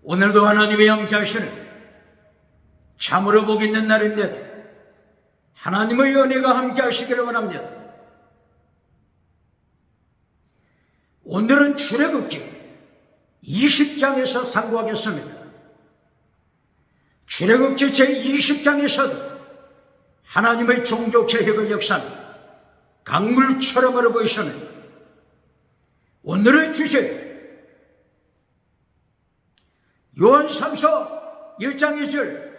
오늘도 하나님이 함께 하시는 참으로 복 있는 날인데 하나님의 은혜가 함께 하시기를 원합니다. 오늘은 출애굽기 20장에서 상고하겠습니다. 출애굽기 제20장에서도 하나님의 종교 개혁의 역사는 강물처럼 흐르고 있습니다. 오늘의 주제 요한삼서 1장 2절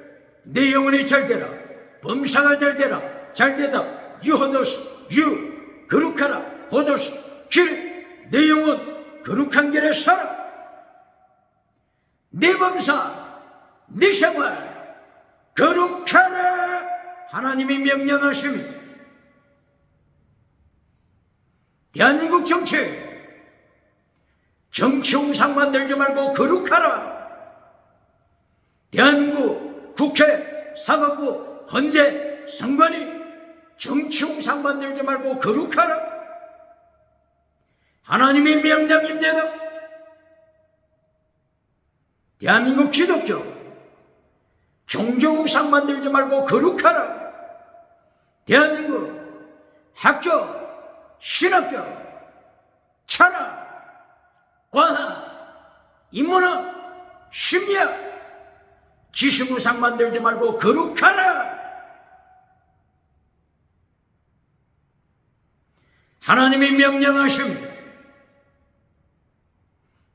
내 영혼이 잘되라 범사가 잘되다 유호도스 유 거룩하라 호도스 길 내 영혼 거룩한 길에 살아 내 범사 내 생활 거룩하라 하나님이 명령하십니다. 대한민국 정치 우상 만들지 말고 거룩하라. 대한민국 국회, 사법부, 헌재, 선관위 정치 우상 만들지 말고 거룩하라. 하나님의 명령입니다. 대한민국 기독교 종교 우상 만들지 말고 거룩하라. 대한민국 학교, 신학교, 철학, 과학, 인문학, 심리학 지식 우상 만들지 말고 거룩하라. 하나님이 명령하십니다.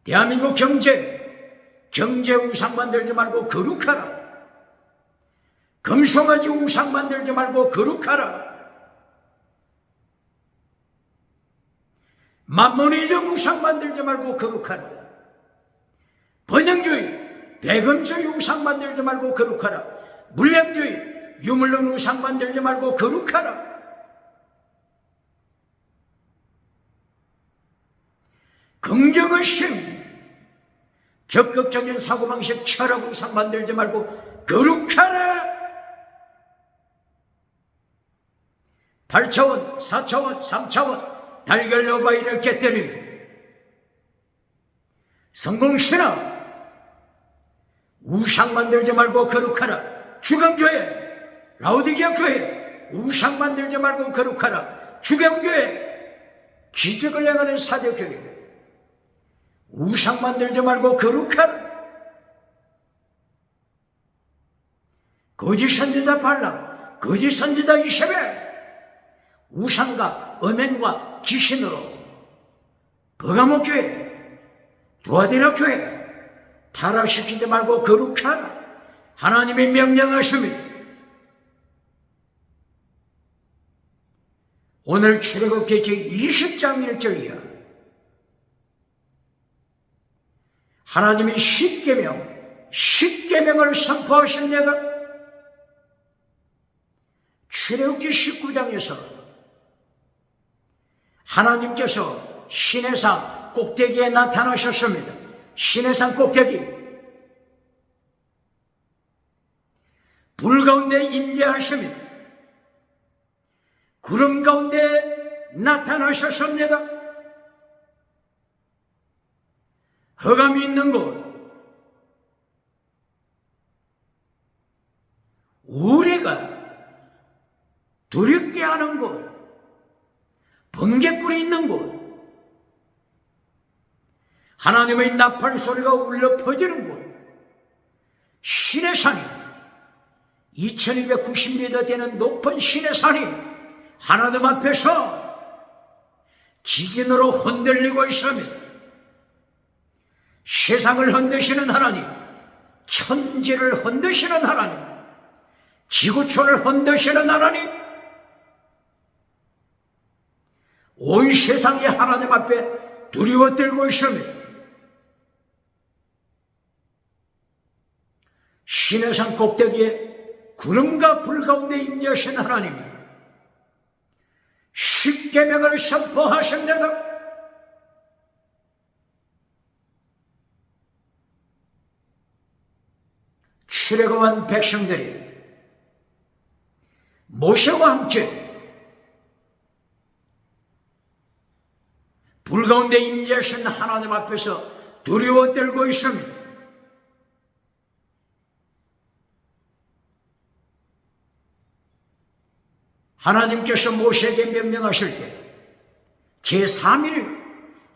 대한민국 경제 우상 만들지 말고 거룩하라. 금송아지 우상 만들지 말고 거룩하라. 만모니즘 우상 만들지 말고 거룩하라. 번영주의, 배금주의 우상 만들지 말고 거룩하라. 물량주의, 유물론 우상 만들지 말고 거룩하라. 긍정의심, 적극적인 사고방식, 철학 우상 만들지 말고 거룩하라. 8차원, 4차원, 3차원 달걀 노바이를 깨뜨리며 성공신앙 우상 만들지 말고 거룩하라. 주강교회, 라오디게아교회 우상 만들지 말고 거룩하라. 주경교회, 기적을 행하는 사대교회 우상 만들지 말고 거룩하라. 거짓 선지자 발람, 거짓 선지자 이세벨 우상과 음행과 귀신으로 버가목교회, 도아디락교회 타락시키지 말고 거룩하라. 하나님이 명령하십니다. 오늘 출애굽기 제20장 1절이야. 하나님이 십계명을 선포하십니다. 출애굽기 19장에서 하나님께서 시내산 꼭대기에 나타나셨습니다. 시내산 꼭대기 불 가운데 임재하십니다. 구름 가운데 나타나셨습니다. 흑암이 있는 곳, 우리가 두렵게 하는 곳, 번개불이 있는 곳, 하나님의 나팔 소리가 울려 퍼지는 곳, 시내산이 2290m 되는 높은 시내산이 하나님 앞에서 지진으로 흔들리고 있습니다. 세상을 흔드시는 하나님, 천지를 흔드시는 하나님, 지구촌을 흔드시는 하나님, 온 세상이 하나님 앞에 두려워 떨고 있습니다. 시내산 꼭대기에 구름과 불 가운데 임재하신 하나님이 십계명을 선포하십니다. 출애굽한 백성들이 모세와 함께 불 가운데 임재하신 하나님 앞에서 두려워 떨고 있습니다. 하나님께서 모세에게 명령하실 때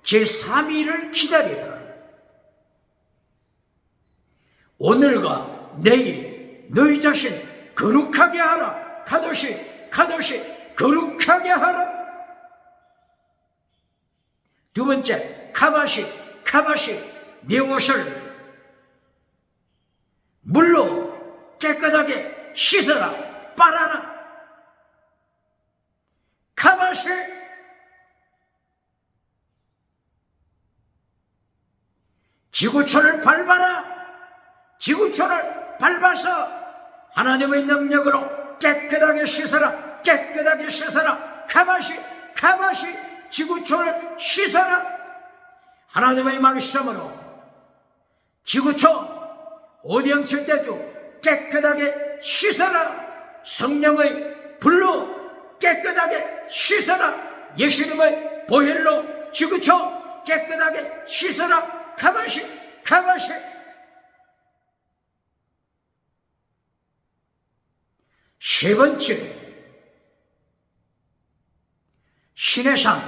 제3일을 기다리라. 오늘과 내일 너희 자신 거룩하게 하라. 카도시 거룩하게 하라. 두 번째, 카바시 네 옷을 물로 깨끗하게 씻어라. 빨아라. 카바시 지구촌을 밟아라. 지구촌을 밟아서 하나님의 능력으로 깨끗하게 씻어라. 카바시 지구촌을 씻어라. 하나님의 말씀으로 지구촌 오병칠대주 깨끗하게 씻어라. 성령의 불로 깨끗하게 씻어라. 예수님의 보혈로 지구촌 깨끗하게 씻어라. 카바시 세 번째, 신의 산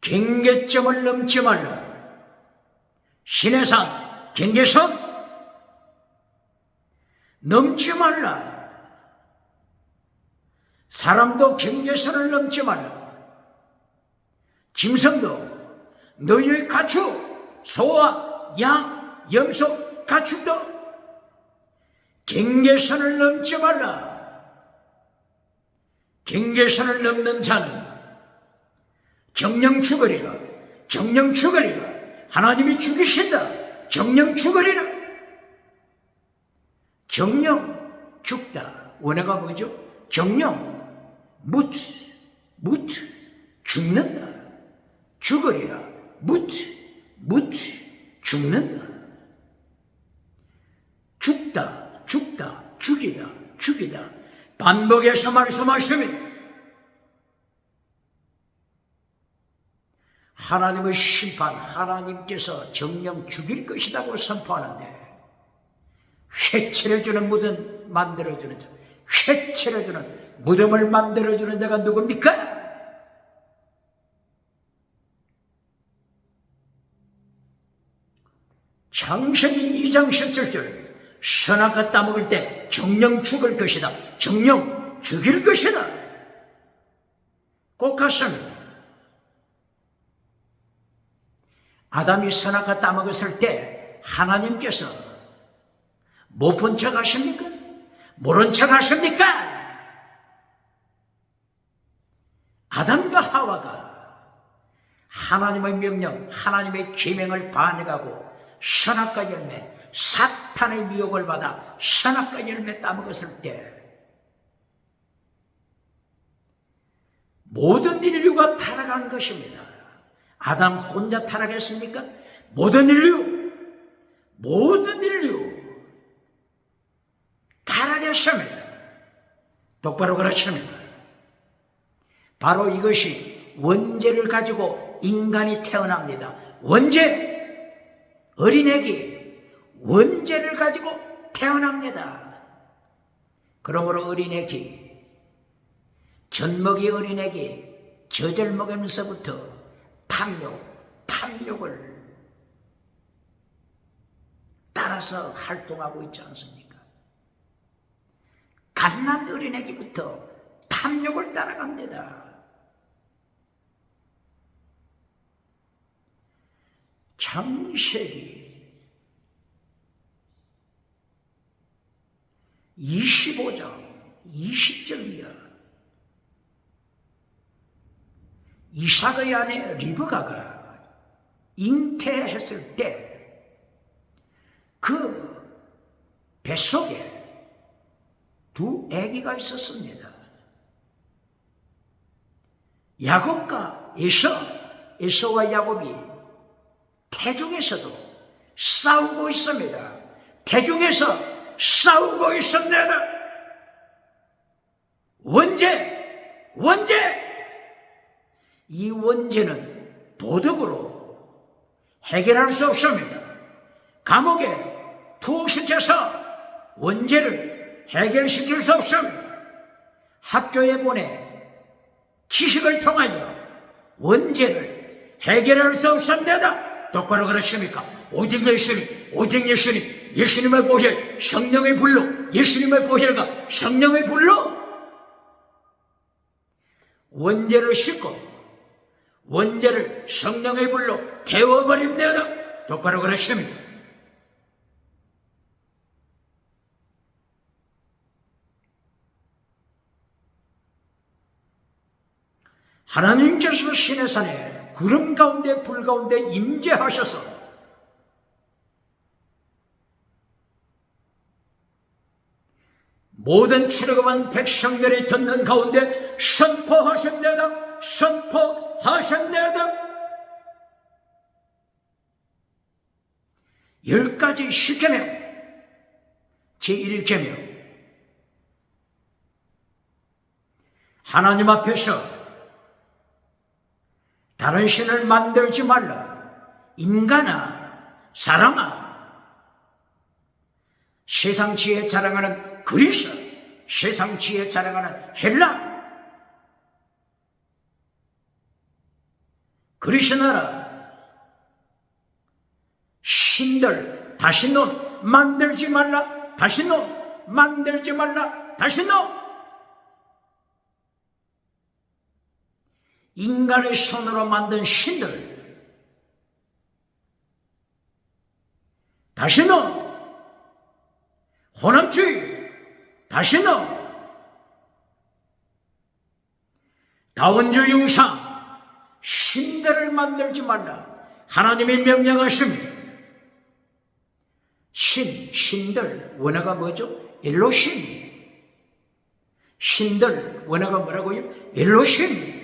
경계점을 넘지 말라. 신의 산 경계선 넘지 말라. 사람도 경계선을 넘지 말라. 짐승도 너희의 가축, 소와 양, 염소, 가축도 경계선을 넘지 말라. 경계선을 넘는 자는 정령 죽으리라. 하나님이 죽이신다. 정령 죽으리라. 정령 죽다. 원어가 뭐죠? 정령 묻 죽는다. 죽으리라. 묻 죽는다. 죽이다. 반복해서 말씀하시면 하나님의 심판, 하나님께서 정령 죽일 것이라고 선포하는데 회칠해 주는 무덤 만들어주는 자, 회칠해 주는 무덤을 만들어주는 자가 누굽니까? 창세기 2장 17절 선악과 따먹을 때 정령 죽을 것이다. 정령 죽일 것이다. 꼭 같습니다. 아담이 선악과 따먹었을 때 하나님께서 못 본 척 하십니까? 모른 척 하십니까? 아담과 하와가 하나님의 명령, 하나님의 계명을 반역하고 선악과 열매, 사탄의 미혹을 받아 선악과 열매 따먹었을 때 모든 인류가 타락한 것입니다. 아담 혼자 타락했습니까? 모든 인류 타락했습니다. 똑바로 그렇습니다. 바로 이것이 원죄를 가지고 인간이 태어납니다. 어린애기 원죄를 가지고 태어납니다. 그러므로 어린애기, 젖먹이 어린애기 젖을 먹으면서부터 탐욕을 따라서 활동하고 있지 않습니까? 갓난 어린애기부터 탐욕을 따라갑니다. 창세기 25장 20절 이하 이삭의 아내 리브가가 잉태했을 때 그 뱃속에 두 아기가 있었습니다. 야곱과 에서와 야곱이 태중에서도 싸우고 있습니다. 태중에서 싸우고 있습니다. 원죄! 이 원죄는 도덕으로 해결할 수 없습니다. 감옥에 투옥시켜서 원죄를 해결시킬 수 없습니다. 학교에 보내 지식을 통하여 원죄를 해결할 수 없습니다. 똑바로 그러십니까? 오직 예수님, 오직 예수님, 예수님의 보혈, 성령의 불로, 예수님의 보혈과 성령의 불로 원죄를 씻고 원죄를 성령의 불로 태워버립니다. 똑바로 그러십니까? 하나님께서 시내산에 구름 가운데 불 가운데 임재하셔서 모든 체력업한 백성들이 듣는 가운데 선포하셨네다. 선포하셨네다. 10가지 십계명 제1계명 하나님 앞에서 다른 신을 만들지 말라. 인간아, 사람아, 세상 지혜 자랑하는 그리스, 세상 지혜 자랑하는 헬라, 그리스 나라 신들 다시 넌 만들지 말라. 다시 넌 만들지 말라. 다시 넌 인간의 손으로 만든 신들 다시는 혼합주의 다시는 다원주의 우상 신들을 만들지 말라. 하나님이 명령하십니다. 신들 원어가 뭐죠? 엘로힘. 신들 원어가 뭐라고요? 엘로힘.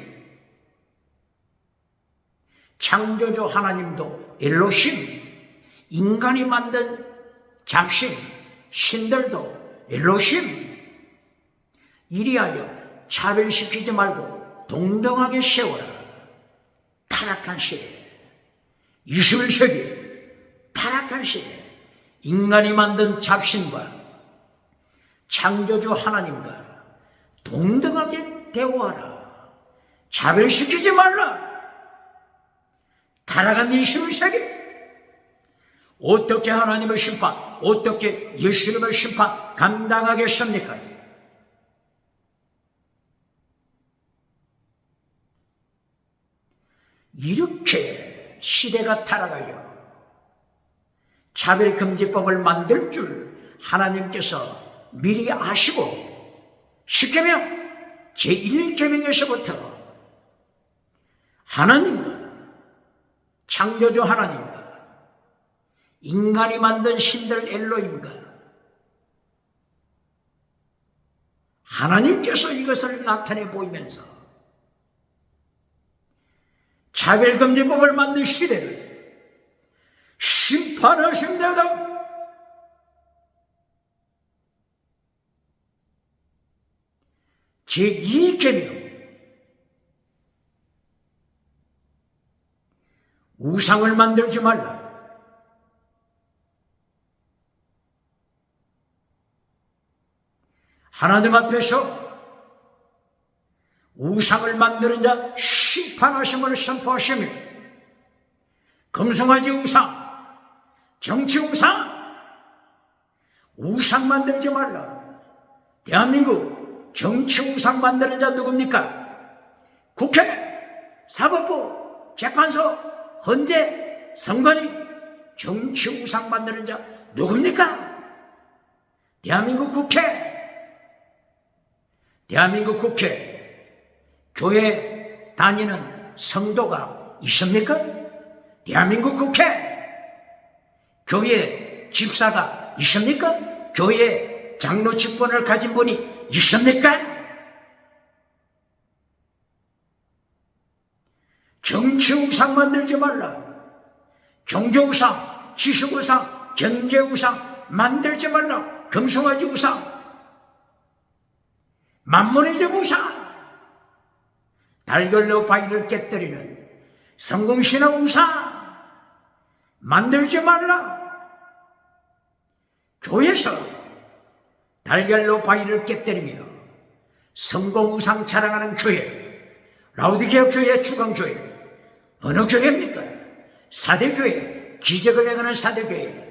창조주 하나님도 엘로힘, 인간이 만든 잡신, 신들도 엘로힘. 이리하여 차별시키지 말고 동등하게 세워라. 타락한 시대, 21세기 타락한 시대, 인간이 만든 잡신과 창조주 하나님과 동등하게 대우하라. 차별시키지 말라. 타락한 21세기 어떻게 하나님의 심판, 어떻게 예수님의 심판 감당하겠습니까? 이렇게 시대가 타락하여 차별금지법을 만들 줄 하나님께서 미리 아시고 10계명 제1계명에서부터 하나님과 창조주 하나님과 인간이 만든 신들 엘로힘과 하나님께서 이것을 나타내 보이면서 차별금지법을 만든 시대를 심판하십니다. 제2계명 우상을 만들지 말라. 하나님 앞에서 우상을 만드는 자 심판하심을 선포하시며 금송아지 우상, 정치 우상, 우상 만들지 말라. 대한민국 정치 우상 만드는 자 누굽니까? 국회, 사법부, 재판소, 헌재, 선관위, 정치 우상 만드는 자 누굽니까? 대한민국 국회, 교회 다니는 성도가 있습니까? 대한민국 국회, 교회 집사가 있습니까? 교회 장로 직분을 가진 분이 있습니까? 정치 우상 만들지 말라. 종교 우상, 지식 우상, 경제 우상 만들지 말라. 금송아지 우상, 만문의 적 우상, 달걀로 바위를 깨뜨리는 성공신앙 우상 만들지 말라. 교회에서 달걀로 바위를 깨뜨리며 성공 우상 자랑하는 교회, 라우디게아 교회의 주강교회, 어느 교회입니까? 사대교회, 기적을 행하는 사대교회,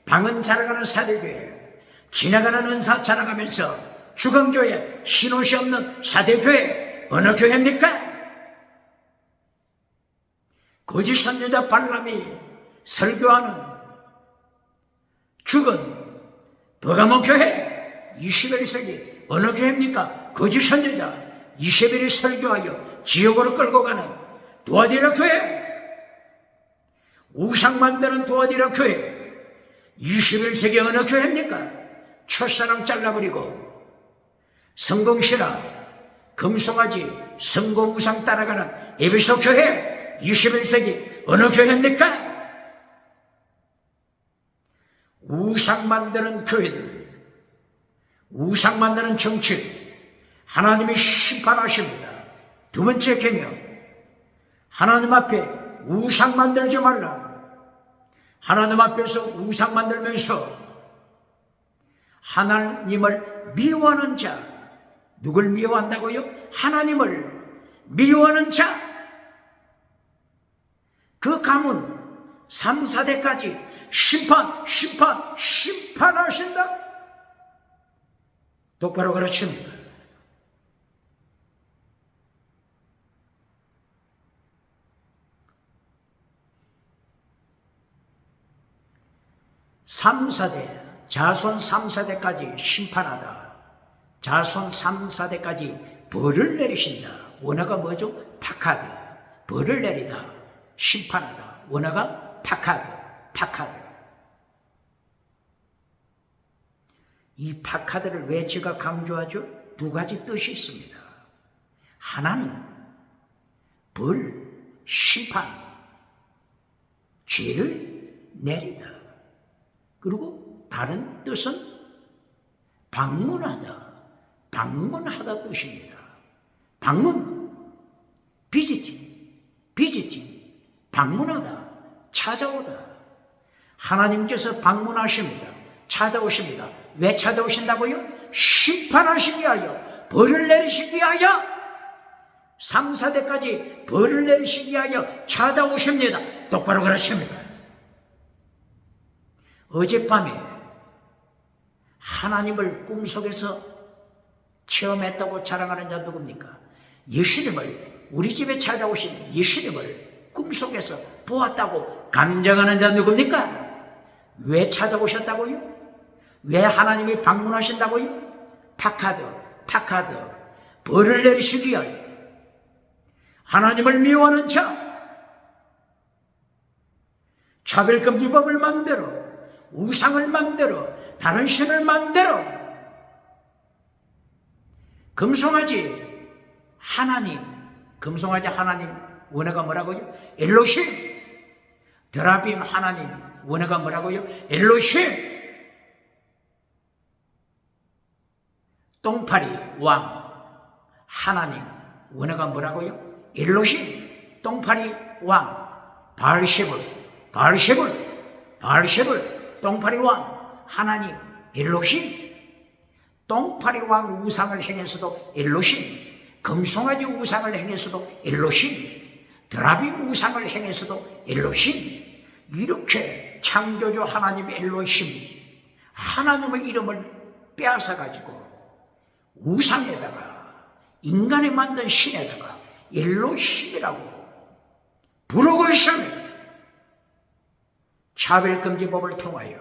방언 자랑하는 사대교회, 지나가는 은사 자랑하면서 주강교회, 신옷이 없는 사대교회, 어느 교회입니까? 거짓 선지자 발람이 설교하는 죽은 버가모 교회, 21세기 어느 교회입니까? 거짓 선지자 이세벨이 설교하여 지옥으로 끌고 가는 두아디라 교회, 우상 만드는 두아디라 교회, 21세기 어느 교회입니까? 첫사랑 잘라버리고 성공신화, 금송아지, 성공우상 따라가는 에베소 교회, 21세기 어느 교회입니까? 우상 만드는 교회들, 우상 만드는 정치, 하나님이 심판하십니다. 두 번째 계명, 하나님 앞에 우상 만들지 말라. 하나님 앞에서 우상 만들면서 하나님을 미워하는 자, 누굴 미워한다고요? 하나님을 미워하는 자, 그 가문 3, 4대까지 심판하신다. 똑바로 가르칩니다. 자손 3, 4대까지 심판하다. 자손 3, 4대까지 벌을 내리신다. 원어가 뭐죠? 파카드. 벌을 내리다. 심판하다. 원어가 파카드. 이 파카드를 왜 제가 강조하죠? 두 가지 뜻이 있습니다. 하나는 벌, 심판, 죄를 내리다. 그리고 다른 뜻은 방문하다 뜻입니다. 방문, 비지팅, 방문하다, 찾아오다. 하나님께서 방문하십니다. 찾아오십니다. 왜 찾아오신다고요? 심판하시기 위하여, 벌을 내리시기 위하여, 3, 4대까지 벌을 내리시기 위하여 찾아오십니다. 똑바로 가르칩니다. 어젯밤에 하나님을 꿈속에서 체험했다고 자랑하는 자 누굽니까? 예수님을, 우리 집에 찾아오신 예수님을 꿈속에서 보았다고 감정하는 자 누굽니까? 왜 찾아오셨다고요? 왜 하나님이 방문하신다고요? 파카드, 벌을 내리시기 위하여. 하나님을 미워하는 자, 차별금지법을 만들어, 우상을 만들어, 다른 신을 만들어, 금송아지 하나님, 원어가 뭐라고요? 엘로힘. 드라빔 하나님, 원어가 뭐라고요? 엘로힘. 똥파리 왕 하나님, 원어가 뭐라고요? 엘로힘. 똥파리 왕 바알셰불, 똥파리 왕 하나님 엘로힘. 똥파리 왕 우상을 행해서도 엘로힘, 금송아지 우상을 행해서도 엘로힘, 드라빔 우상을 행해서도 엘로힘. 이렇게 창조주 하나님 엘로힘, 하나님의 이름을 빼앗아가지고 우상에다가, 인간이 만든 신에다가 엘로힘이라고 부르고 있습니다. 차별금지법을 통하여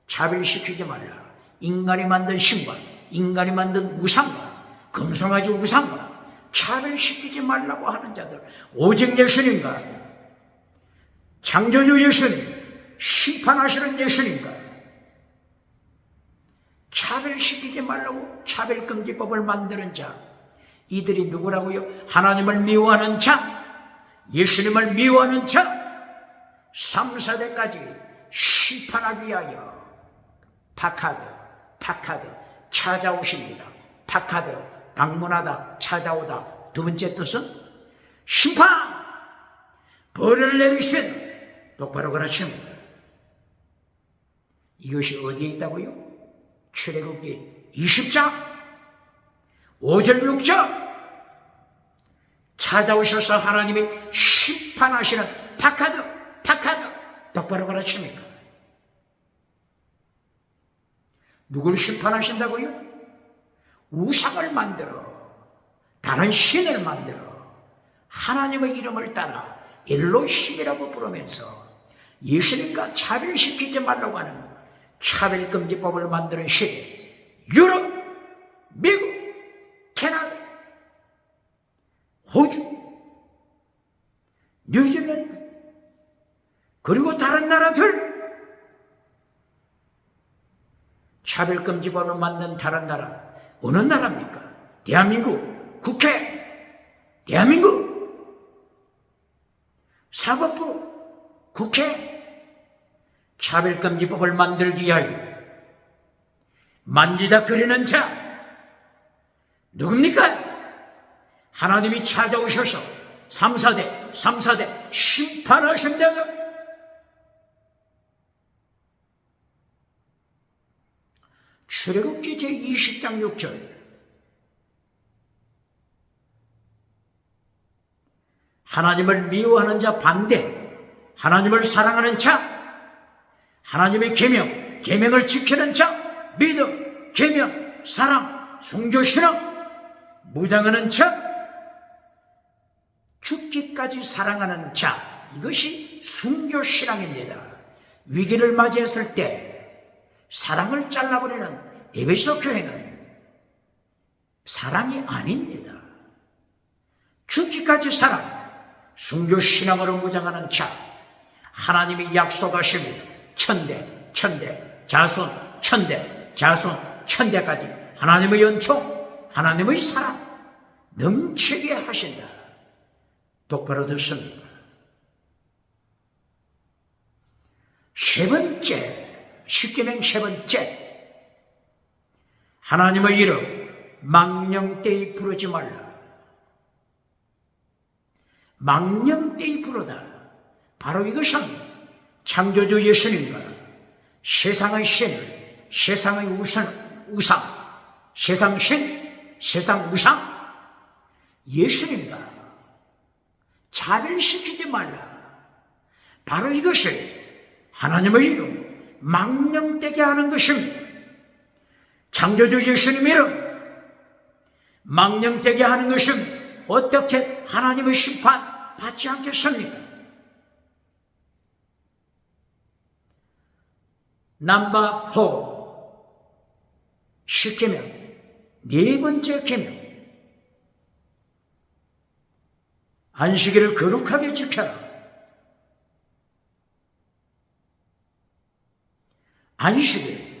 차별시키지 말라. 인간이 만든 신과 인간이 만든 우상과 금송아지 우상과 차별시키지 말라고 하는 자들, 오직 예수님과 창조주 예수님, 심판하시는 예수님과 차별시키지 말라고 차별금지법을 만드는 자, 이들이 누구라고요? 하나님을 미워하는 자, 예수님을 미워하는 자, 3, 4대까지 심판하기 위하여 파카드 찾아오십니다. 파카드, 방문하다, 찾아오다. 두 번째 뜻은 심판, 벌을 내리신. 똑바로 가르칩니다. 이것이 어디에 있다고요? 출애굽기 20장 5절 6절 찾아오셔서 하나님이 심판하시는 파카드 똑바로 가르칩니까? 누굴 심판하신다고요? 우상을 만들어 다른 신을 만들어 하나님의 이름을 따라 엘로힘이라고 부르면서 예수님과 차별시키지 말라고 하는 차별금지법을 만드는 시대, 유럽, 미국, 캐나다, 호주, 뉴질랜드, 그리고 다른 나라들, 차별금지법을 만든 다른 나라, 어느 나라입니까? 대한민국, 국회, 대한민국, 사법부, 국회, 차별금지법을 만들기 위하여 만지작거리는 자 누굽니까? 하나님이 찾아오셔서 3,4대 심판하신다고. 출애굽기 제20장 6절 하나님을 미워하는 자 반대, 하나님을 사랑하는 자, 하나님의 계명을 지키는 자, 믿음, 계명, 사랑, 순교신앙, 무장하는 자, 죽기까지 사랑하는 자, 이것이 순교신앙입니다. 위기를 맞이했을 때 사랑을 잘라버리는 에베소 교회는 사랑이 아닙니다. 죽기까지 사랑, 순교신앙으로 무장하는 자, 하나님이 약속하십니다. 천대, 자손, 천대까지 하나님의 연총, 하나님의 사랑 넘치게 하신다. 똑바로 듣습니까? 세 번째, 십계명 세 번째, 하나님의 이름 망령되이 부르지 말라. 망령되이 부르다. 바로 이것은 창조주 예수님과 세상의 신을, 세상의 우상, 세상 신, 세상 우상, 예수님과 차별시키지 말라. 바로 이것을 하나님의 이름 망령되게 하는 것입니다. 창조주 예수님 이름 망령되게 하는 것은 어떻게 하나님의 심판 받지 않겠습니까? 넘버 4 십계명 네 번째 계명 안식일을 거룩하게 지켜라. 안식일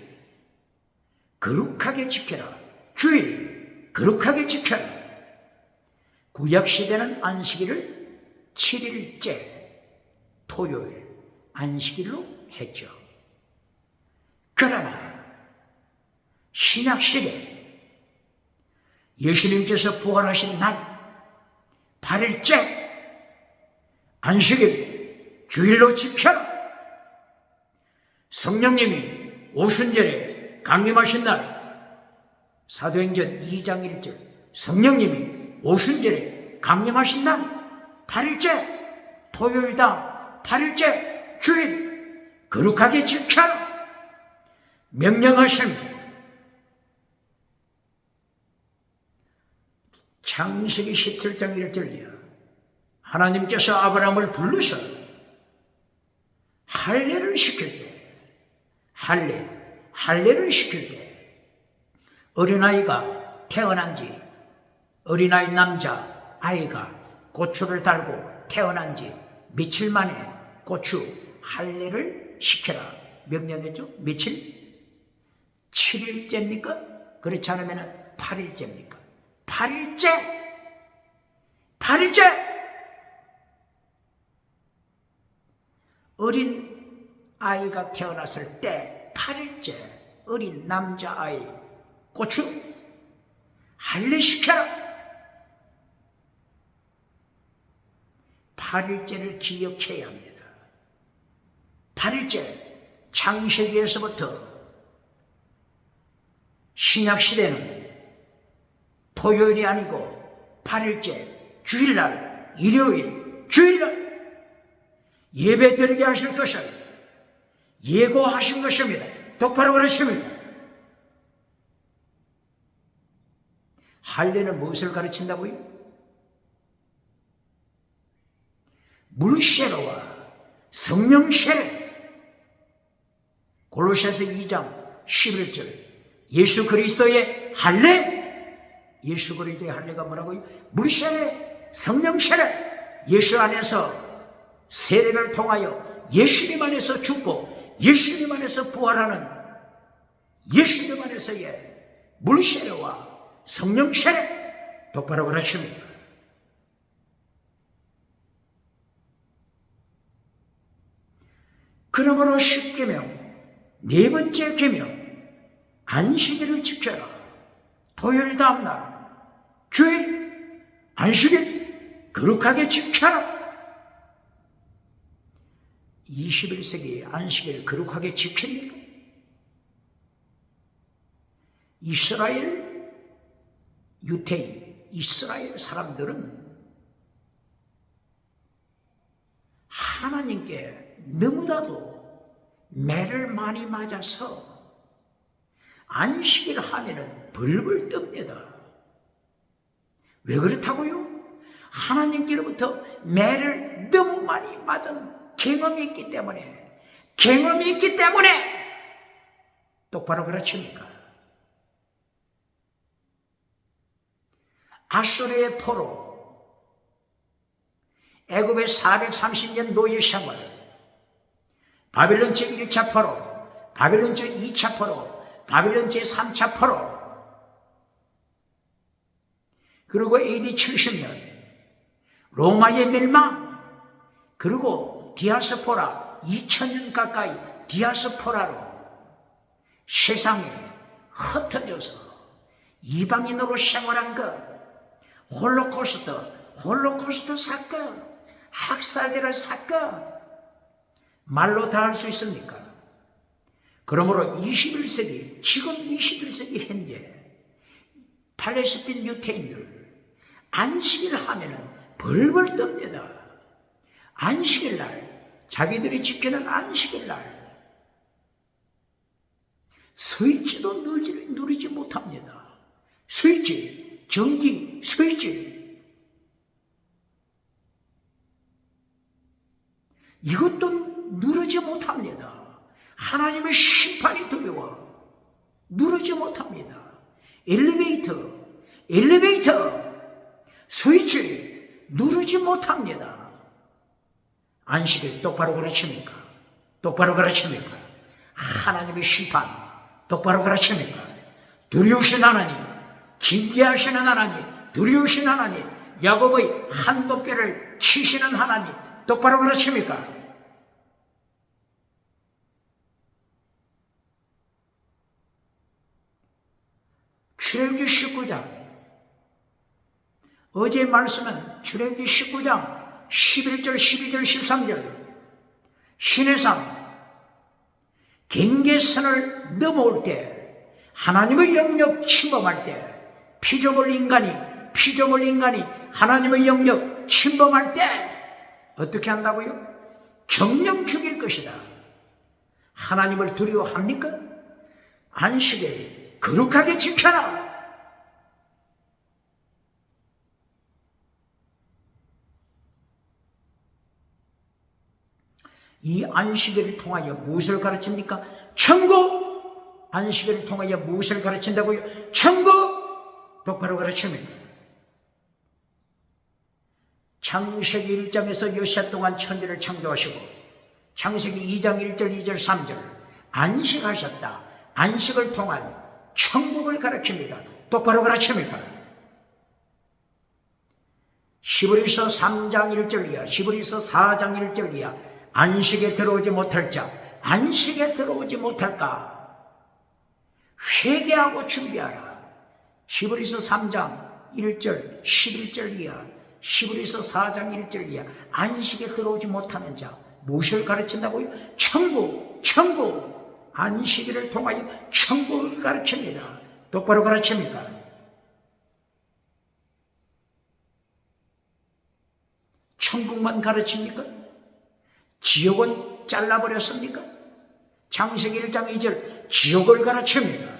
거룩하게 지켜라. 주일 거룩하게 지켜라. 구약시대는 안식일을 7일째 토요일 안식일로 했죠. 그러나 신약시대 예수님께서 부활하신 날 8일째 안식일 주일로 지켜라. 성령님이 오순절에 강림하신 날 사도행전 2장 1절 성령님이 오순절에 강림하신 날 8일째 토요일당 8일째 주일 거룩하게 지켜라 명령하십니다. 창세기 17장 1절이야. 하나님께서 아브라함을 불러서 할례를 시킬 때 할례를 시킬 때 어린아이가 태어난 지 어린아이 남자 아이가 고추를 달고 태어난 지 며칠 만에 고추 할례를 시켜라 명령했죠. 며칠? 7일째입니까? 그렇지 않으면 8일째입니까? 8일째 어린 아이가 태어났을 때 8일째 어린 남자아이 고추 할례시켜라. 8일째를 기억해야 합니다. 8일째 창세기에서부터 신약시대는 토요일이 아니고 8일째 주일날, 일요일, 주일날 예배 드리게 하실 것을 예고하신 것입니다. 똑바로 그러십니다. 할례는 무엇을 가르친다고요? 물세례와 성령 세례. 골로새서 2장 11절 예수 그리스도의 할례. 예수 그리스도의 할례가 뭐라고요? 물세례, 성령 세례. 예수 안에서 세례를 통하여 예수님 안에서 죽고 예수님 안에서 부활하는 예수님 안에서의 물세례와 성령 세례. 똑바로 그러십니다. 그러므로 10계명 네 번째 계명 안식일을 지켜라. 토요일 다음날 주일 안식일 거룩하게 지켜라. 21세기 안식일 거룩하게 지킵니까? 이스라엘 유태인, 이스라엘 사람들은 하나님께 너무나도 매를 많이 맞아서 안식일 하면은 벌벌 뜹니다. 왜 그렇다고요? 하나님께로부터 매를 너무 많이 맞은 경험이 있기 때문에 똑바로 그렇습니까? 아수르의 포로, 애굽의 430년 노예 생활, 바빌론 제1차 포로, 바빌론 제2차 포로, 바빌론 제3차 포로, 그리고 AD 70년 로마의 멸망, 그리고 디아스포라 2000년 가까이 디아스포라로 세상에 흩어져서 이방인으로 생활한 것, 홀로코스트 사건, 학살될 사건, 말로 다 할 수 있습니까? 그러므로 21세기, 지금 21세기 현재 팔레스틴 유태인들 안식일 하면은 벌벌 뜹니다. 안식일 날, 자기들이 지키는 안식일 날 스위치도 누리지 못합니다. 스위치, 전기 스위치, 이것도 누르지 못합니다. 하나님의 심판이 두려워 누르지 못합니다. 엘리베이터 스위치 누르지 못합니다. 안식일 똑바로 가르칩니까? 똑바로 가르칩니까? 하나님의 심판 똑바로 가르칩니까? 두려우신 하나님, 징계하시는 하나님, 두려우신 하나님, 야곱의 한도뼈를 치시는 하나님 똑바로 가르칩니까? 출애굽기 19장, 어제 말씀은 출애굽기 19장 11절, 12절, 13절 시내산 경계선을 넘어올 때, 하나님의 영역 침범할 때, 피조물 인간이 하나님의 영역 침범할 때 어떻게 한다고요? 정령 죽일 것이다. 하나님을 두려워합니까? 안식일 거룩하게 지켜라. 이 안식일을 통하여 무엇을 가르칩니까? 천국! 안식일을 통하여 무엇을 가르친다고요? 천국! 똑바로 가르칩니다. 창세기 1장에서 여섯 동안 천지를 창조하시고, 창세기 2장 1절, 2절, 3절 안식하셨다. 안식을 통한 천국을 가르칩니다. 똑바로 가르칩니까? 히브리서 3장 1절 이하, 히브리서 4장 1절 이하, 안식에 들어오지 못할 자, 안식에 들어오지 못할까? 회개하고 준비하라. 히브리서 3장 1절, 11절 이하, 히브리서 4장 1절 이하, 안식에 들어오지 못하는 자, 무엇을 가르친다고요? 천국, 안식일을 통하여 천국을 가르칩니다. 똑바로 가르칩니까? 천국만 가르칩니까? 지옥은 잘라버렸습니까? 창세기 1장 2절 지옥을 가르칩니다.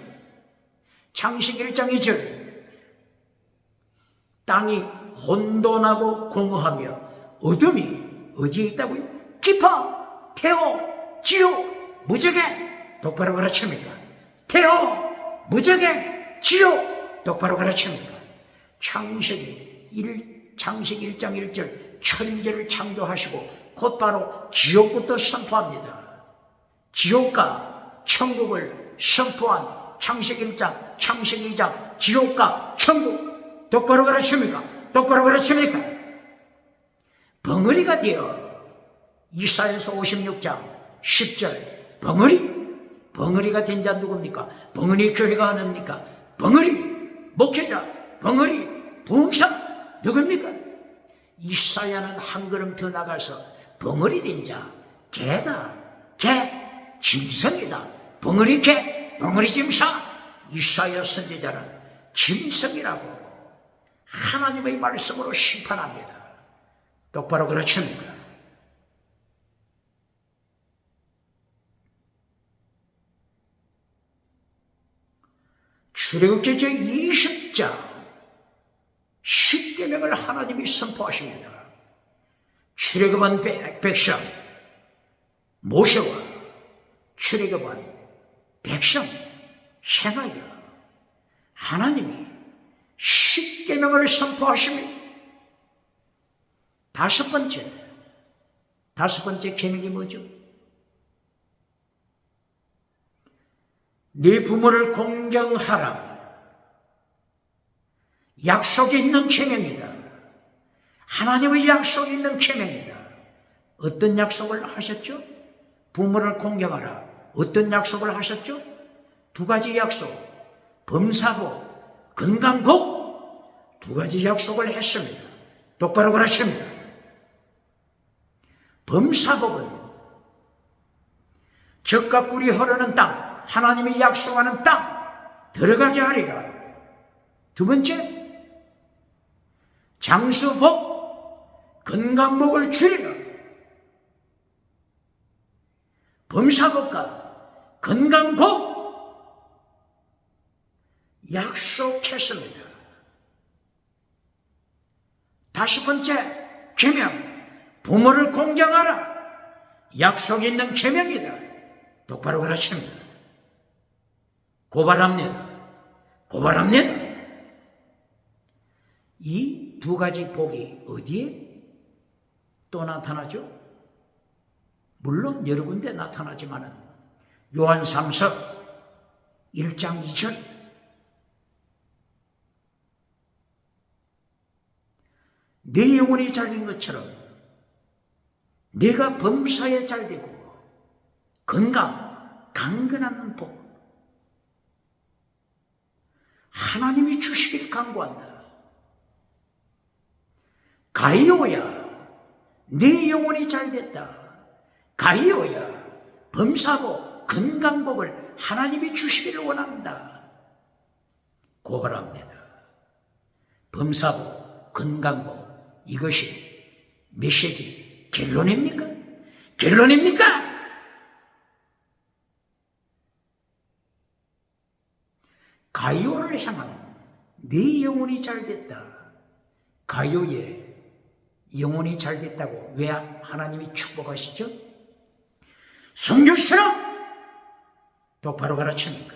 창세기 1장 2절 땅이 혼돈하고 공허하며 어둠이 어디에 있다고요? 깊어, 태호, 지옥, 무적에 똑바로 가르칩니까? 태호, 무적에, 지옥 똑바로 가르칩니까? 창세기 1장 1절 천지를 창조하시고 곧바로 지옥부터 선포합니다. 지옥과 천국을 선포한 창세기 1장, 창세기 2장, 지옥과 천국 똑바로 가르칩니까? 똑바로 가르칩니까? 벙어리가 되어 이사야서 56장 10절 벙어리가 된 자 누굽니까? 벙어리 교회가 하나입니까? 벙어리 목회자, 벙어리 부흥사 누굽니까? 이사야는 한 걸음 더 나가서 벙어리 된 자, 개다, 개, 짐승이다. 벙어리 개, 벙어리 짐승. 이사야 선지자는 짐승이라고 하나님의 말씀으로 심판합니다. 똑바로 가르칩니까? 출애굽기 제20장 10계명을 하나님이 선포하십니다. 출애굽한 백성 모세와 출애굽한 백성 생활이요 하나님이 10계명을 선포하십니다. 다섯 번째 계명이 뭐죠? 네 부모를 공경하라. 약속이 있는 계명이다. 하나님의 약속이 있는 계명이다. 어떤 약속을 하셨죠? 부모를 공경하라. 어떤 약속을 하셨죠? 두 가지 약속. 범사복, 건강복 두 가지 약속을 했습니다. 똑바로 가르칩니다. 범사복은 젖과 꿀이 흐르는 땅, 하나님이 약속하는 땅 들어가게 하리라. 두 번째, 장수복, 건강복을 주리라. 범사복과 건강복 약속했습니다. 다섯 번째 계명, 부모를 공경하라. 약속 있는 계명이다. 똑바로 가르칩니다. 고발합니다. 이 두 가지 복이 어디에 또 나타나죠? 물론 여러 군데 나타나지만은 요한 3서 1장 2절 내 영혼이 잘된 것처럼 내가 범사에 잘되고 건강, 강건한 복 하나님이 주시길 간구한다. 가이오야, 내 영혼이 잘됐다. 가이오야, 범사복, 건강복을 하나님이 주시기를 원한다. 고발합니다. 범사복, 건강복, 이것이 메시지 결론입니까? 가이오를 향한 네 영혼이 잘됐다. 가이오의 영혼이 잘됐다고 왜 하나님이 축복하시죠? 순교신앙 똑바로 가르칩니까?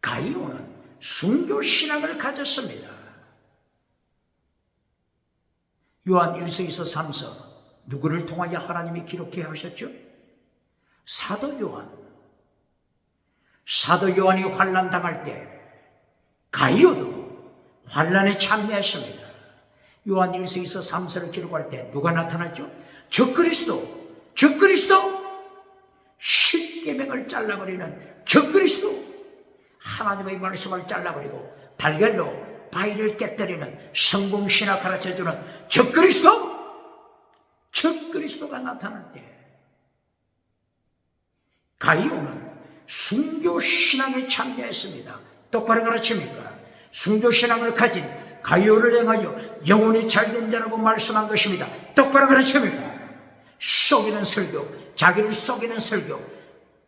가이오는 순교신앙을 가졌습니다. 요한 1서 2서 3서 누구를 통하여 하나님이 기록해 하셨죠? 사도 요한이 환난 당할 때 가이오도 환난에 참여했습니다. 요한 1서 2서 3서를 기록할 때 누가 나타났죠? 적그리스도 10계명을 잘라버리는 적그리스도, 하나님의 말씀을 잘라버리고 달걀로 바위를 깨뜨리는 성공신학 가르쳐주는 적그리스도가 나타날 때 가이오는 순교신앙에 참여했습니다. 똑바로 가르칩니까? 순교신앙을 가진 가요를 행하여 영혼이 잘된 자라고 말씀한 것입니다. 똑바로 가르칩니까? 속이는 설교, 자기를 속이는 설교,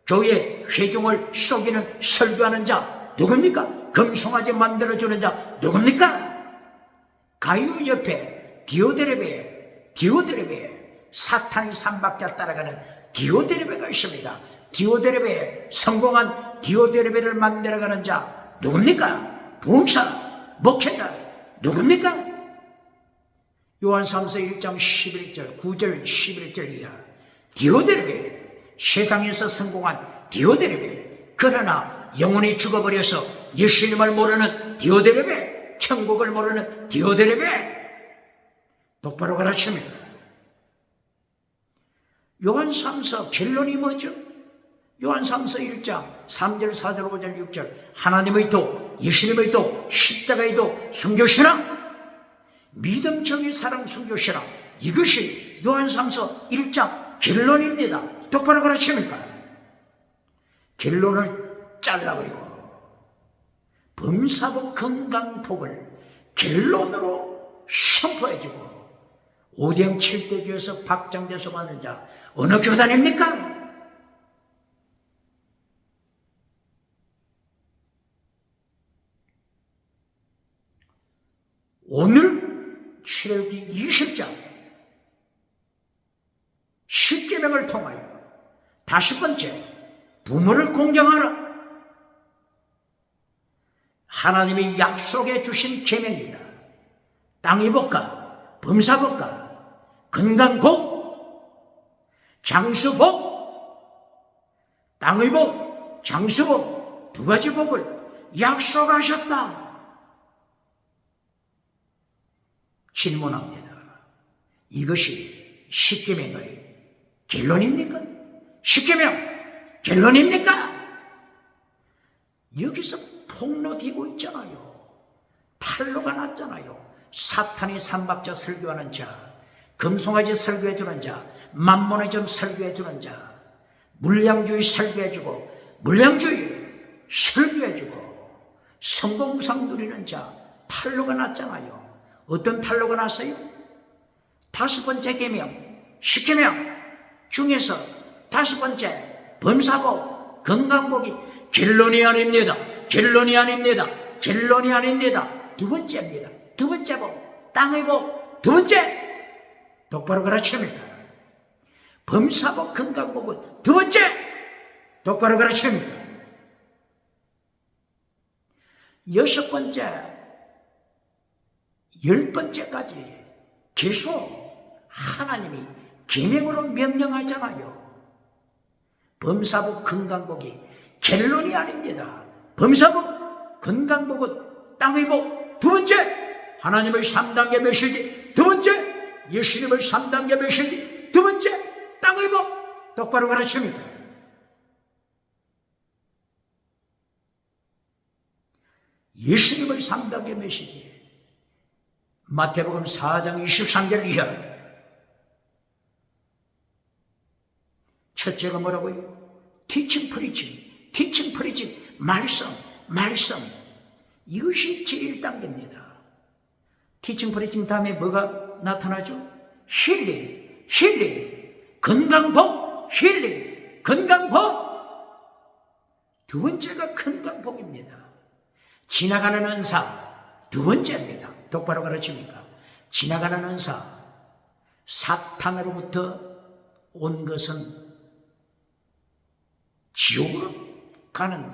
교회 회중을 속이는 설교하는 자 누굽니까? 금송아지 만들어주는 자 누굽니까? 가요 옆에 디오드레베 사탄이 삼박자 따라가는 디오드레베가 있습니다. 디오드레베 성공한 디오드레베를 만들어가는 자 누굽니까? 부흥사 목회자 누굽니까? 요한 3서 1장 11절 9절 11절 이하 디오드레베 세상에서 성공한 디오드레베 그러나 영혼이 죽어버려서 예수님을 모르는 디오드레베 천국을 모르는 디오드레베 똑바로 가르칩니다. 요한 3서 결론이 뭐죠? 요한 3서 1장 3절 4절 5절 6절 하나님의 도 예수님의 도 십자가의 도 숨겨시라 믿음 정의 사랑 숨겨시라 이것이 요한 3서 1장 결론입니다. 똑바로 가르칩니까? 결론을 잘라버리고 범사복 건강복을 결론으로 선포해주고 오대양 7대 교에서 박장돼서 받는 자 어느 교단입니까? 오늘 출애굽기 20장 10계명을 통하여 다섯 번째 부모를 공경하라 하나님이 약속해 주신 계명이다. 땅의 복과 범사복과 건강복 장수복 땅의 복 장수복 두 가지 복을 약속하셨다. 질문합니다. 이것이 십계명의 결론입니까? 십계명 결론입니까? 여기서 폭로되고 있잖아요. 탈로가 났잖아요. 사탄이 삼박자 설교하는 자, 금송아지 설교해주는 자, 만몬의점 설교해주는 자, 물량주의 설교해주고 물량주의 설교해주고 성공상 누리는 자 탈로가 났잖아요. 어떤 탈로가 났어요? 다섯 번째 계명, 십계명 중에서 다섯 번째 범사복, 건강복이 결론이 아닙니다. 결론이 아닙니다. 결론이 아닙니다. 두 번째입니다. 두 번째 복, 땅의 복, 두 번째 똑바로 가르칩니다. 범사복, 건강복은 두 번째 똑바로 가르칩니다. 여섯 번째, 열 번째까지 계속 하나님이 계명으로 명령하잖아요. 범사복, 건강복이 결론이 아닙니다. 범사복, 건강복은 땅의 복, 두 번째 하나님의 3단계 메시지, 두 번째 예수님의 3단계 메시지, 두 번째 땅의 복 똑바로 가르칩니다. 예수님의 3단계 메시지 마태복음 4장 23절 이하 첫째가 뭐라고요? teaching, preaching, 말씀 이것이 제1단계입니다. teaching, preaching 다음에 뭐가 나타나죠? 힐링, 건강복, 힐링, 건강복 두 번째가 건강복입니다. 지나가는 은사 두 번째입니다. 똑바로 가르칩니까? 지나가는 은사 사탄으로부터 온 것은 지옥으로 가는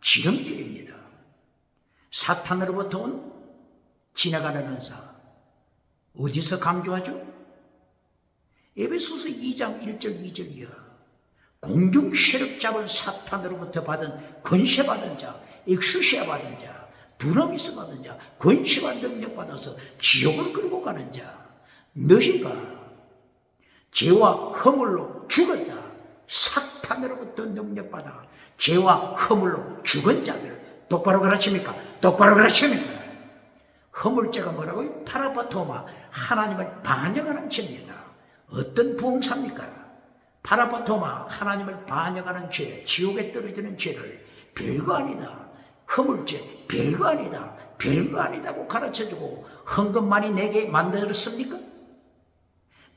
지름길입니다. 사탄으로부터 온 지나가는 은사 어디서 강조하죠? 에베소서 2장 1절 2절 이하 공중 세력 잡을 사탄으로부터 받은 권세 받은 자, 엑스시아 받은 자, 두나미스 받은 자, 권세와 능력 받아서 지옥을 끌고 가는 자, 너희가 죄와 허물로 죽었다. 사탄으로부터 능력받아 죄와 허물로 죽은 자들 똑바로 가르칩니까? 똑바로 가르칩니까? 허물죄가 뭐라고요? 파라바토마 하나님을 반역하는 죄입니다. 어떤 부흥사입니까? 파라바토마 하나님을 반역하는 죄, 지옥에 떨어지는 죄를 별거 아니다. 허물죄 별거 아니다. 별거 아니다고 가르쳐주고 헌금많이 내게 만들었습니까?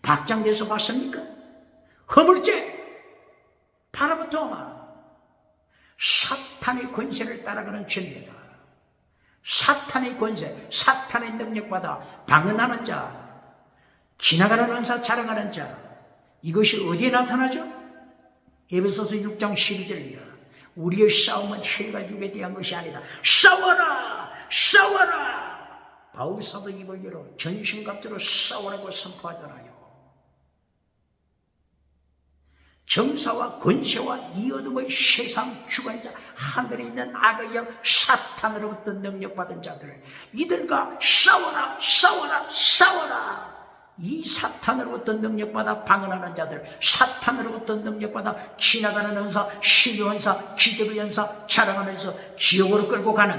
박장대소 봤습니까? 허물죄 바로부터 사탄의 권세를 따라가는 죄입니다. 사탄의 권세, 사탄의 능력받아 방언하는 자, 지나가는 은사 자랑하는 자, 이것이 어디에 나타나죠? 에베소서 6장 12절이야. 우리의 싸움은 혈과 육에 대한 것이 아니다. 싸워라! 싸워라! 바울 사도 입을 열어 전신갑주로 싸우라고 선포하잖아요. 정사와 권세와 이 어둠의 세상 주관자, 하늘에 있는 악의 영 사탄으로부터 능력받은 자들, 이들과 싸워라, 싸워라, 싸워라. 이 사탄으로부터 능력받아 방언하는 자들, 사탄으로부터 능력받아 지나가는 은사, 신유은사, 기적의 은사 자랑하면서 지옥으로 끌고 가는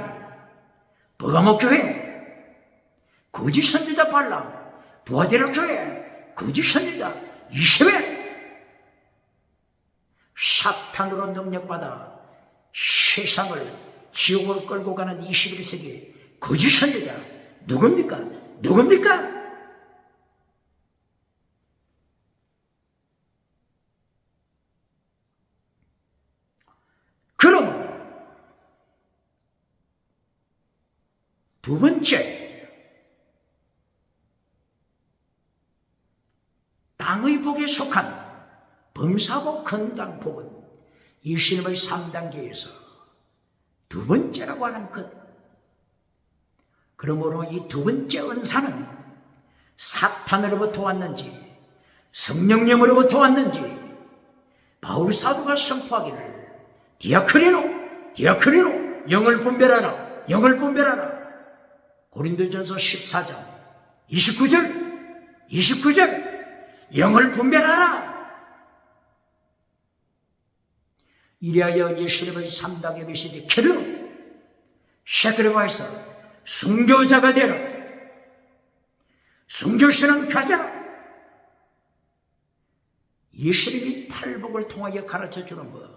버가목 교회, 거짓 선지자 발람, 부하데라 교회, 거짓 선지자 이세벨, 사탄으로 능력받아 세상을 지옥으로 끌고 가는 21세기 거짓 선지자 누굽니까? 누굽니까? 그럼 두 번째, 땅의 복에 속한 범사복 건강복은 예수님의 3단계에서 두 번째라고 하는 것. 그러므로 이 두 번째 은사는 사탄으로부터 왔는지 성령님으로부터 왔는지 바울 사도가 선포하기를 디아크리노 영을 분별하라, 영을 분별하라. 고린도전서 14장 29절 영을 분별하라. 이리하여 예수님의 3단계 메시지 켈러 샤크리바이서 순교자가 되라. 순교신은 가자. 예수님이 팔복을 통하여 가르쳐주는 것,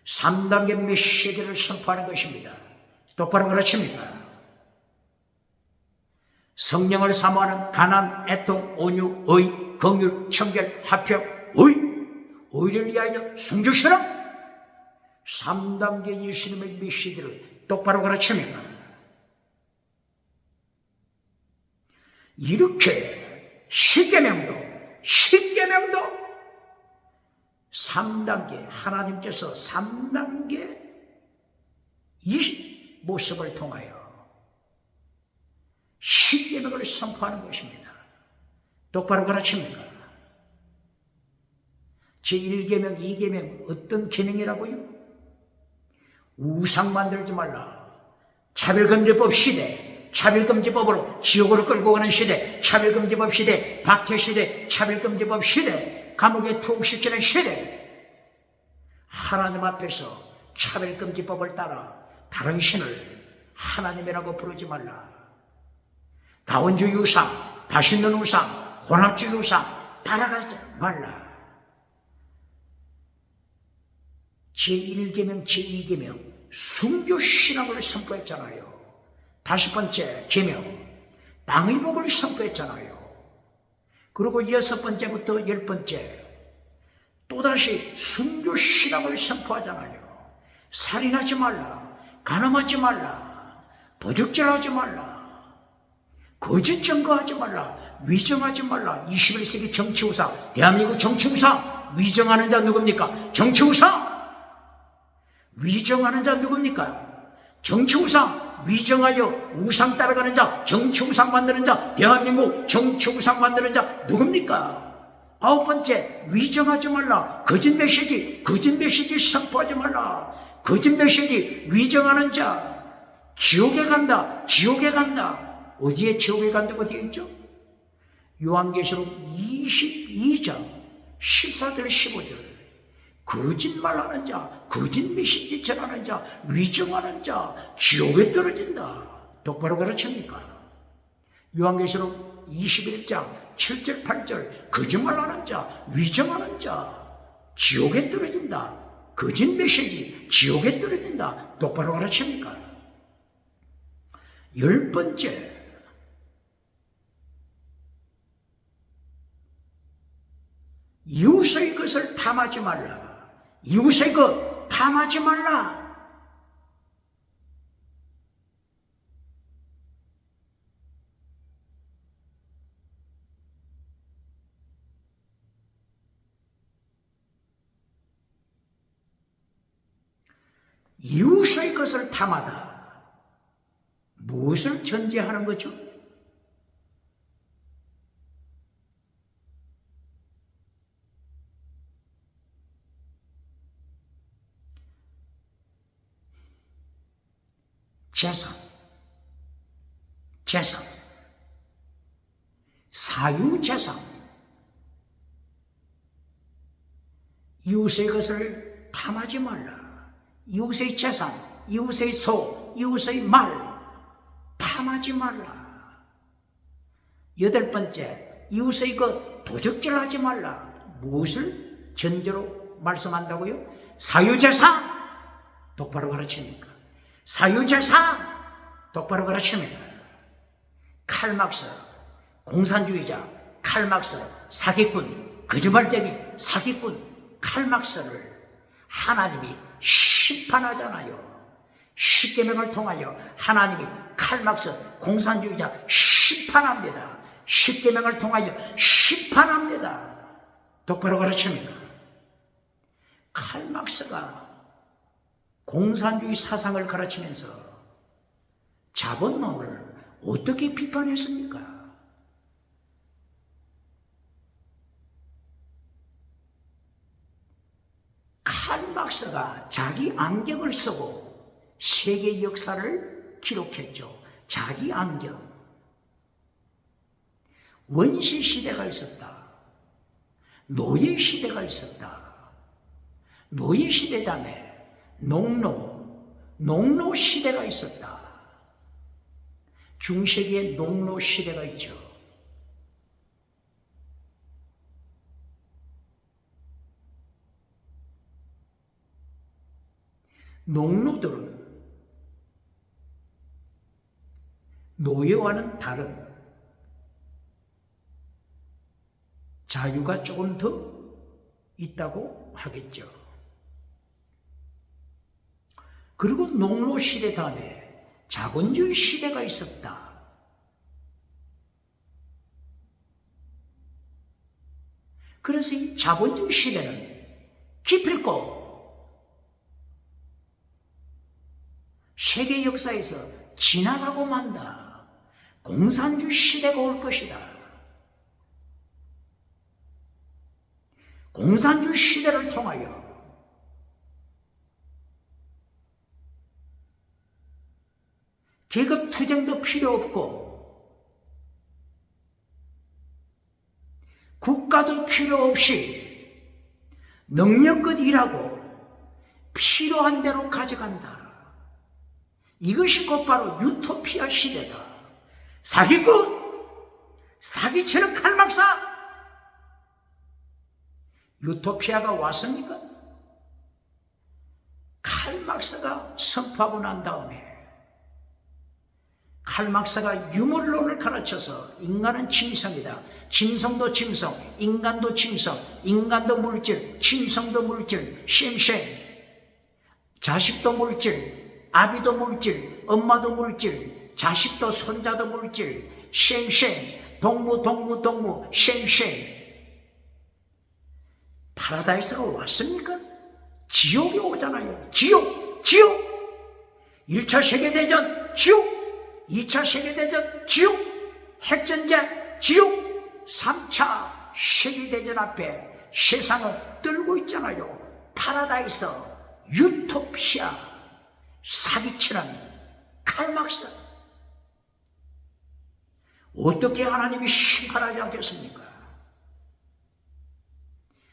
3단계 메시지를 선포하는 것입니다. 똑바로 가르칩니다. 성령을 사모하는 가난, 애통, 온유, 의, 긍휼, 청결, 합평, 의를 위하여 순교시라. 3단계 예수님의 메시지를 똑바로 가르칩니다. 이렇게 10계명도 3단계, 하나님께서 3단계 이 모습을 통하여 10계명을 선포하는 것입니다. 똑바로 가르칩니다. 제1계명, 2계명 어떤 계명이라고요? 우상 만들지 말라. 차별금지법 시대, 차별금지법으로 지옥으로 끌고 가는 시대, 차별금지법 시대, 박해시대, 차별금지법 시대, 감옥에 투옥시키는 시대. 하나님 앞에서 차별금지법을 따라 다른 신을 하나님이라고 부르지 말라. 다원주의 우상, 다시 있는 우상, 혼합주의 우상 따라가지 말라. 제1계명, 제2계명 순교신앙을 선포했잖아요. 5번째 계명 땅의 복을 선포했잖아요. 그리고 6번째부터 10번째 또다시 순교신앙을 선포하잖아요. 살인하지 말라, 간음하지 말라, 도적질하지 말라, 거짓 증거하지 말라, 위정하지 말라. 21세기 정치우상, 대한민국 정치우상 위정하는 자 누굽니까? 정치우상 위정하는 자 누굽니까? 정치우상 위정하여 우상 따라가는 자, 정치우상 만드는 자, 대한민국 정치우상 만드는 자 누굽니까? 9번째 위정하지 말라. 거짓 메시지 선포하지 말라. 거짓 메시지 위정하는 자 지옥에 간다. 어디에 지옥에 간다고 되어 있죠? 요한계시록 22장 14절 15절 거짓말하는 자, 거짓 메시지 전하는 자, 위정하는 자 지옥에 떨어진다. 똑바로 가르칩니까? 요한계시록 21장 7절 8절 거짓말하는 자, 위정하는 자 지옥에 떨어진다. 거짓 메시지 지옥에 떨어진다. 똑바로 가르칩니까? 10번째, 이웃의 것을 탐하지 말라. 이웃의 것 탐하지 말라. 이웃의 것을 탐하다. 무엇을 전제하는 거죠? 재산, 사유재산, 이웃의 것을 탐하지 말라. 이웃의 재산, 이웃의 소, 이웃의 말 탐하지 말라. 8번째, 이웃의 것 도적질하지 말라. 무엇을 전제로 말씀한다고요? 사유재산 똑바로 가르칩니까? 사유재산 똑바로 가르칩니까? 칼막스, 공산주의자, 칼막스, 사기꾼, 거짓말쟁이, 사기꾼, 칼막스를 하나님이 심판하잖아요. 십계명을 통하여 하나님이 칼막스, 공산주의자 심판합니다. 십계명을 통하여 심판합니다. 똑바로 가르칩니까? 칼막스가 공산주의 사상을 가르치면서 자본론을 어떻게 비판했습니까? 칼막스가 자기 안경을 쓰고 세계 역사를 기록했죠. 자기 안경. 원시 시대가 있었다. 노예 시대가 있었다. 노예 시대 다음에 농노 시대가 있었다. 중세기에 농노 시대가 있죠. 농노들은 노예와는 다른 자유가 조금 더 있다고 하겠죠. 그리고 농노 시대 다음에 자본주의 시대가 있었다. 그래서 이 자본주의 시대는 기필코 세계 역사에서 지나가고 만다. 공산주의 시대가 올 것이다. 공산주의 시대를 통하여 계급 투쟁도 필요 없고 국가도 필요 없이 능력껏 일하고 필요한 대로 가져간다. 이것이 곧바로 유토피아 시대다. 사기꾼, 사기치는 칼막사. 유토피아가 왔습니까? 칼막스가 선포하고 난 다음에 칼막스가 유물론을 가르쳐서 인간은 짐승이다. 짐승도 짐승, 인간도 짐승, 인간도 물질, 짐승도 물질, 쉔쉔. 자식도 물질, 아비도 물질, 엄마도 물질, 자식도 손자도 물질, 쉔쉔. 동무, 쉔쉔. 파라다이스가 왔습니까? 지옥이 오잖아요. 지옥. 1차 세계대전 지옥, 2차 세계대전 지옥, 핵전쟁 지옥, 3차 세계대전 앞에 세상을 떨고 있잖아요. 파라다이스, 유토피아, 사기치는 칼막스. 어떻게 하나님이 심판하지 않겠습니까?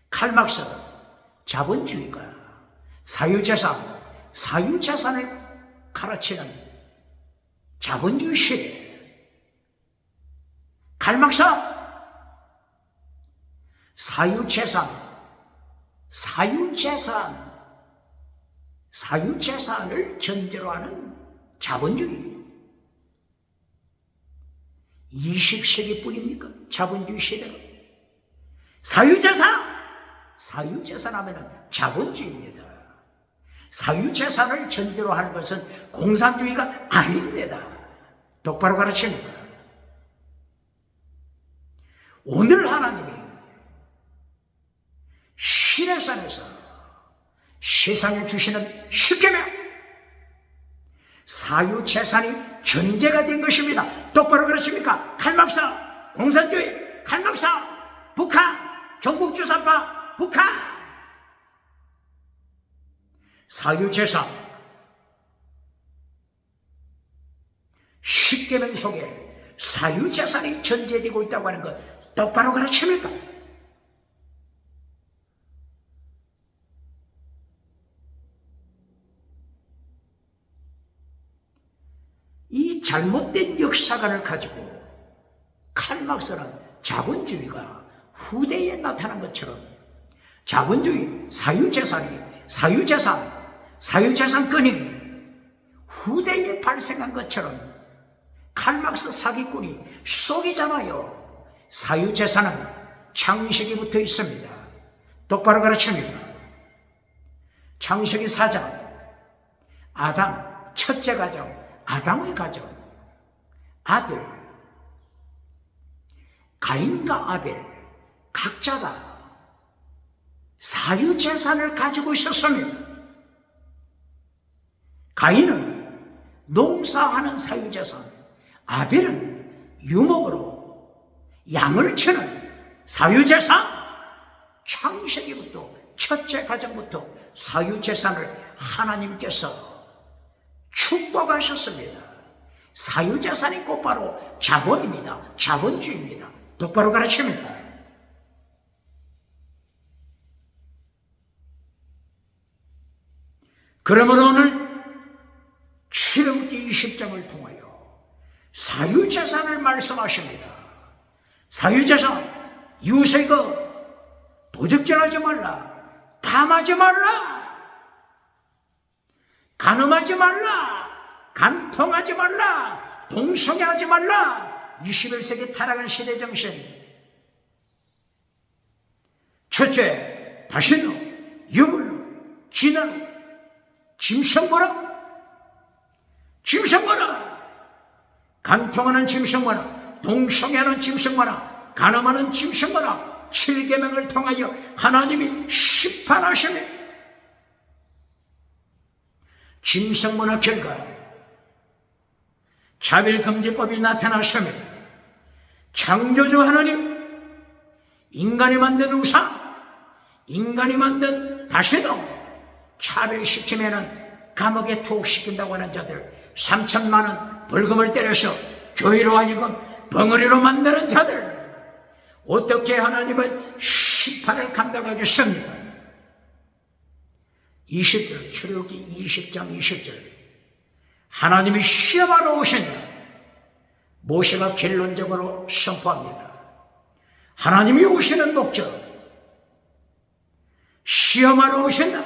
칼막스, 자본주의가 사유재산을 가르치는 자본주의 시대. 칼막스, 사유재산을 전제로 하는 자본주의. 20세기 뿐입니까? 자본주의 시대가. 사유재산 하면 자본주의입니다. 사유재산을 전제로 하는 것은 공산주의가 아닙니다. 똑바로 가르칩니다. 오늘 하나님이 시내산에서 세상에 주시는 십계명, 사유재산이 전제가 된 것입니다. 똑바로 그렇습니까? 칼막사, 공산주의, 칼막사, 북한, 종북주사파, 북한. 사유재산, 십계명 속에 사유재산이 전제되고 있다고 하는 것 똑바로 가르칩니까? 이 잘못된 역사관을 가지고 칼막스는 자본주의가 후대에 나타난 것처럼 자본주의, 사유재산권이 후대에 발생한 것처럼 칼막스 사기꾼이 속이잖아요. 사유재산은 창세기 붙어 있습니다. 똑바로 가르칩니다. 창세기 4장, 아담 첫째 가정, 아담의 가정, 아들 가인과 아벨 각자 다 사유재산을 가지고 있었습니다. 가인은 농사하는 사유재산, 아벨은 유목으로 양을 치는 사유재산. 창세기부터 첫째 가정부터 사유재산을 하나님께서 축복하셨습니다. 사유재산이 곧바로 자본입니다. 자본주의입니다. 똑바로 가르칩니다. 그러므로 오늘 출애굽기 20장을 통하여 사유재산을 말씀하십니다. 사유재산, 유색어, 도적질하지 말라, 탐하지 말라, 간음하지 말라, 간통하지 말라, 동성애하지 말라. 21세기 타락한 시대 정신. 첫째, 다시노, 유물로, 진화로, 짐승거라, 간통하는 짐승거라, 동성애하는 짐승거라, 간음하는 짐승거라. 7계명을 통하여 하나님이 심판하십니다. 짐승문화 결과 차별금지법이 나타났습니다. 창조주 하나님, 인간이 만든 우상, 인간이 만든 다시도 차별시키면 감옥에 투옥시킨다고 하는 자들, 3천만 원 벌금을 때려서 교회로 하여금 벙어리로 만드는 자들, 어떻게 하나님은 심판을 감당하겠습니까? 20절, 출애굽기 20장 20절. 하나님이 시험하러 오신다. 모세가 결론적으로 선포합니다. 하나님이 오시는 목적, 시험하러 오신다.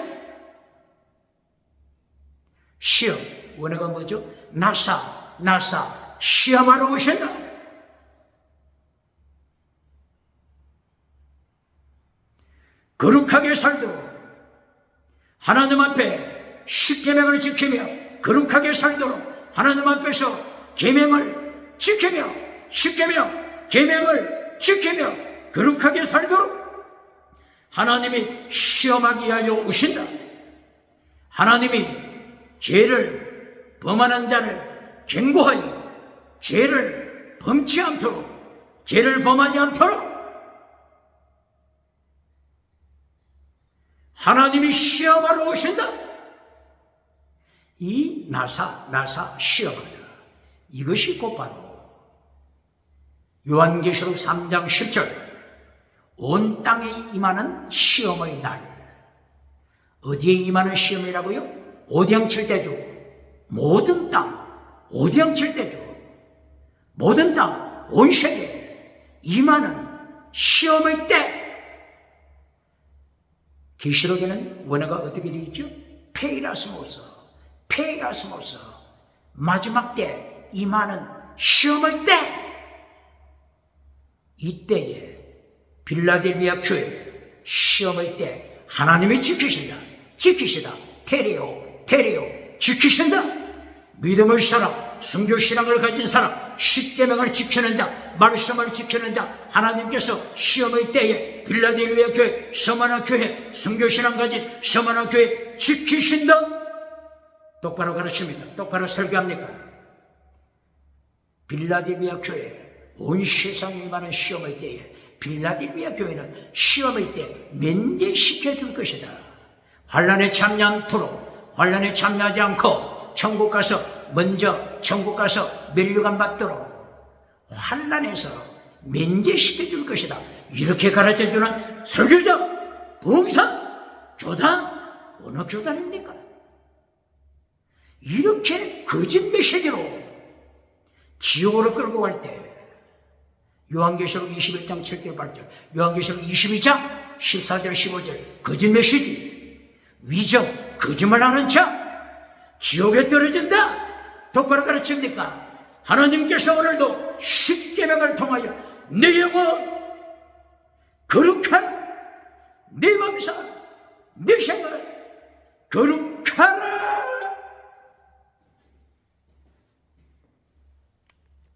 시험, 원어가 뭐죠? 나사, 시험하러 오신다. 거룩하게 살도록 하나님 앞에 십계명을 지키며 거룩하게 살도록 하나님 앞에서 계명을 지키며 십계명, 계명을 지키며 거룩하게 살도록 하나님이 시험하기 위하여 오신다. 하나님이 죄를 범하는 자를 경고하여 죄를 범치 않도록, 죄를 범하지 않도록 하나님이 시험하러 오신다. 이 나사 시험하다. 이것이 곧바로 요한계시록 3장 10절 온 땅에 임하는 시험의 날. 어디에 임하는 시험이라고요? 오병칠 때죠. 모든 땅, 오병칠 때죠. 모든 땅, 온 세계에 임하는 시험의 때. 계시록에는 원어가 어떻게 되어 있죠? 페이라스모스, 마지막 때 임하는 시험의 때. 이때에 빌라델비아 교회 시험의 때 하나님이 지키신다. 테레오 지키신다. 믿음의 사람, 성교신앙을 가진 사람, 십계명을 지키는 자, 말씀을 지키는 자, 하나님께서 시험의 때에 빌라델비아 교회, 서머나 교회, 성교신앙 가진 서머나 교회 지키신다. 똑바로 가르칩니다. 똑바로 설교합니까? 빌라델비아 교회, 온 세상에 많은 시험의 때에 빌라델비아 교회는 시험의 때 면제시켜 줄 것이다. 환난에 참여하지 않도록, 환난에 참여하지 않고 천국 가서 면류관 받도록 환난에서 면제시켜 줄 것이다. 이렇게 가르쳐주는 설교자, 봉사, 교단, 어느 교단입니까? 이렇게 거짓 메시지로 지옥으로 끌고 갈 때 요한계시록 21장 7절 8절, 요한계시록 22장 14절 15절 거짓 메시지, 위정, 거짓말하는 자 지옥에 떨어진다. 똑바로 가르칩니까? 하나님께서 오늘도 십계명을 통하여 내 영혼 거룩한 내 몸사, 내 생활 거룩